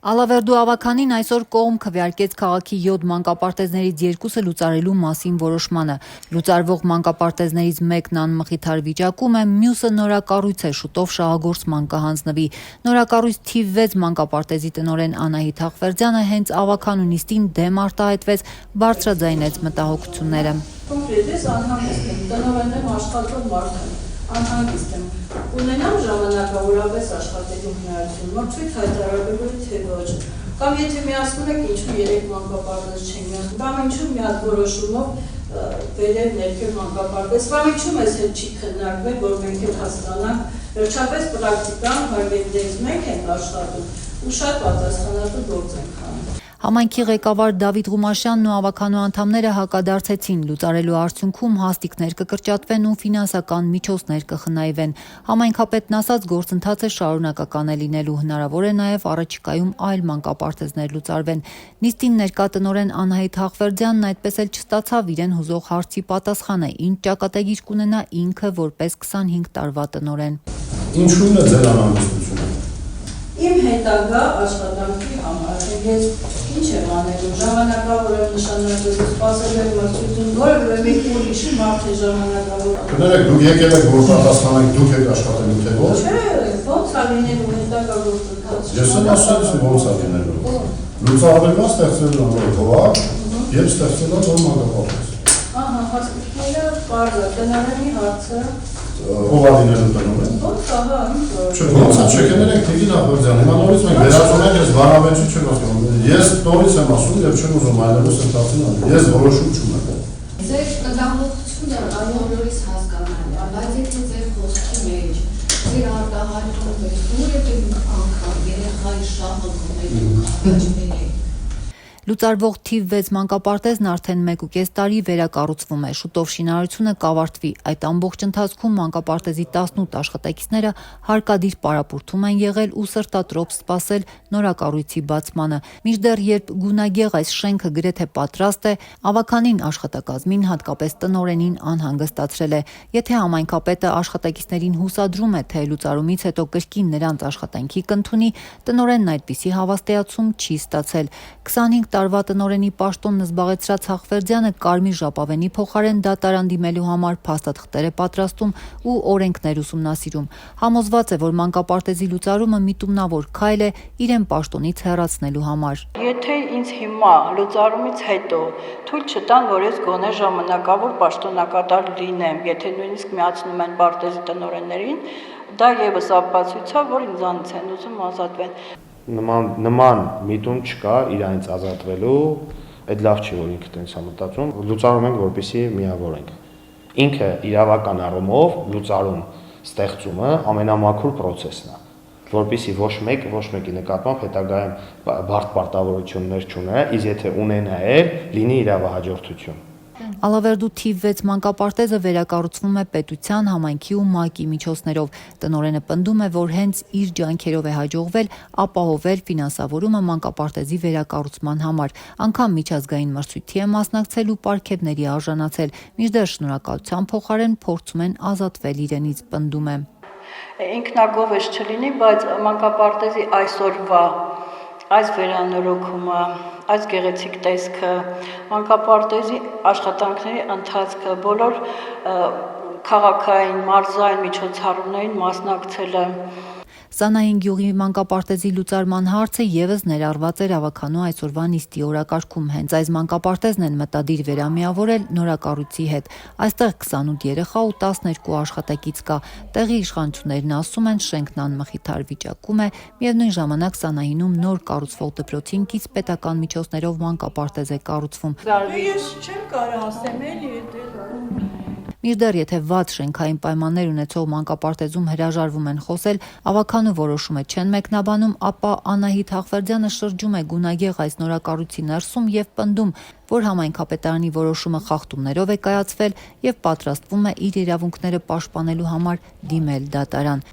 Ալավերդու ավականին այսօր կողմ քվեարկեց քաղաքի 7 մանկապարտեզներից 2-ը լուծարելու մասին որոշմանը։ Լուծարվող մանկապարտեզներից մեկն անմխիթար վիճակում է, մյուսը նորակառույց է, շուտով շահագործման կհանձնվի։ Նորակառույց թիվ 6 մանկապարտեզի տնօրեն Անահիտ Հաղվերդյանը հենց ավականու նիստին դեմ արտահայտվեց, բարձրաձայնեց մտահոգությունները։ Կոնկրետ անհանգիստ եմ, տնօրեն եմ, աշխատող մարդ եմ, անհանգիստ եմ։ Ունենամ ժամանակավորապես աշխատելու հնարավորություն, մրցույթ հայտարարելու թե ոչ։ Կամ եթե միացնում եք, ինչու 3 մանկապարտեզ չեն միացնում, կամ ինչու մի հատ որոշումով վերև ներքև մանկապարտեզ, կամ ինչու մեզ հետ չի քննարկվել, որ մենք էլ հասկանանք, վերջապես պրակտիկան հարգելից մենք ենք աշխատում ու շատ պատասխանատու գործ ենք անում։ Համայնքի ղեկավար Դավիթ Ղումաշյանն ու ավականու անդամները հակադարձեցին, լուծարելու արդյունքում հաստիկներ կկրճատվեն ու ֆինանսական միջոցներ կխնայվեն։ Համայնքապետն ասաց, գործընթացը շարունակական է լինելու, հնարավոր է նաև առաջիկայում այլ մանկապարտեզներ լուծարվեն։ Նիստին ներկա տնօրեն Անահիտ Հաղվերդյանն այդպես էլ չստացավ իրեն հուզող հարցի պատասխանը, ինչ ճակատագիր կունենա ինքը որպես 25 տարվա տնօրեն։ Ինչու՞ն է ձեր անհանգստությունը։ Իմ հետագա աշխատանքի համար ես ինչ եմ անելու, ժամանակավոր եմ նշանակելու, սպասել եմ մրցույթին, որևէ մեկի ուրիշի մարդ է ժամանակավոր։ Կներեք, դուք եկել եք որ պատասխանեք, դուք եք աշխատելու թե ոչ։ Չէ, ո՞նց է լինելու հետագա գործընթացը։ Ես եմ ասում, ո՞նց է լինելու։ Լուծարվելա ստեղծելու հողակ եւ ստեղծելու նոր մանկապարտեզ։ Ահա, հասկացները բարձր, տնօրենի հարցը։ Ով է լինելու տնօրեն։ Ո՞նց ահա, ո՞նց է, չկներեք Տիգին Ախվերդյան, հիմա նորից մենք վերածում ենք ես բանավեճի չեմ ասում։ Ես տորից եմ ասում եւ չեմ ուզում այլևս ընթացին անել։ Ես որոշում չունեմ։ Ձեր կդամողությունը այո նորից հասկանալի է, բայց եթե ձեր խոսքի մեջ ձեր արտահայտում եք որևէ անգամ երեխայի շահը Լուծարվող թիվ 6 մանկապարտեզն արդեն 1.5 տարի վերակառուցվում է, շուտով շինարարությունը կավարտվի։ Այդ ամբողջ ընթացքում մանկապարտեզի 18 աշխատակիցները հարկադիր պարապուրդում են եղել ու սրտատրոփ սպասել նորակառույցի բացմանը։ Մինչդեռ երբ գունագեղ այս շենքը գրեթե պատրաստ է, ավականին աշխատակազմին, հատկապես տնօրենին անհանգստացրել է։ Եթե համայնքապետը աշխատակիցներին հուսադրում է, թե լուծարումից հետո կրկին նրանց աշխատանքի կընդունի, տնօրենն այդպիսի հավաստիացում չի ստացել։ 25 տարվա տնօրենի պաշտոնն զբաղեցրած Հաղվերդյանը կարմիր ժապավենի փոխարեն դատարան դիմելու համար փաստաթղթեր է պատրաստում ու օրենքներ ուսումնասիրում։ Համոզված է, որ մանկապարտեզի լուծարումը միտումնավոր քայլ է իրեն պաշտոնից հեռացնելու համար։ Եթե ինձ հիմա լուծարումից հետո թույլ չտան, որ ես գոնե ժամանակավոր պաշտոնակատար լինեմ, եթե նույնիսկ միացնում են պարտեզի տնօրեններին, դա եւս ապացույց է, որ ինձանից են ուզում ազատվեն։ Նման միտում չկա իրանից ազատվելու, այդ լավ չի, որ ինքը տենց է մտածում, լուծարում ենք, որպեսզի միավորենք։ Ինքը իրավական առումով լուծարում ստեղծումը ամենամաքուր պրոցեսն է, որպեսզի ոչ մեկի նկատմամբ հետագայում բարդ պարտավորություններ չունենա, իսկ եթե ունենա էլ, լինի իրավահաջորդություն։ Ալավերդու թիվ 6 մանկապարտեզը վերակառուցվում է պետության, համայնքի ու ՄԱԿ-ի միջոցներով։ Տնօրենը պնդում է, որ հենց իր ջանքերով է հաջողվել ապահովել ֆինանսավորումը մանկապարտեզի վերակառուցման համար։ Անգամ միջազգային մրցույթի է մասնակցել ու պարգևների արժանացել, մինչդեռ շնորհակալության փոխարեն փորձում են ազատվել իրենից, պնդում է։ Ինքնագովեշ չլինի, բայց մանկապարտեզի այսօրվա այս վերանորոգումը, այս գեղեցիկ տեսքը, մանկապարտեզի աշխատանքների ընթացքը, բոլոր քաղաքային, մարզային միջոցառումներին մասնակցելը։ Սանային գյուղի մանկապարտեզի լուծարման հարցը եւս ներառված էր ավականու այսօրվա նիստի օրակարգում։ Հենց այս մանկապարտեզն են մտադիր վերամիավորել նորակառույցի հետ։ Այստեղ 28 երեխա ու 12 աշխատակից կա։ Տեղի իշխանություններն ասում են, շենքն անմխիթար վիճակում է, միևնույն ժամանակ Սանայինում նոր կառուցվող դպրոցին կից պետական միջոցներով մանկապարտեզ է կառուցվում։ Ես չեմ կարող ասեմ էլի Մինչդեռ եթե վատ շենքային պայմաններ ունեցող մանկապարտեզում հրաժարվում են խոսել, ավականու որոշումը չեն մեկնաբանում, ապա Անահիտ Հաղվերդյանը շրջում է գունագեղ այս նորակառույցի ներսում եւ պնդում, որ համայնքապետարանի որոշումը խախտումներով է կայացվել եւ պատրաստվում է իր իրավունքները պաշտպանելու համար դիմել դատարան։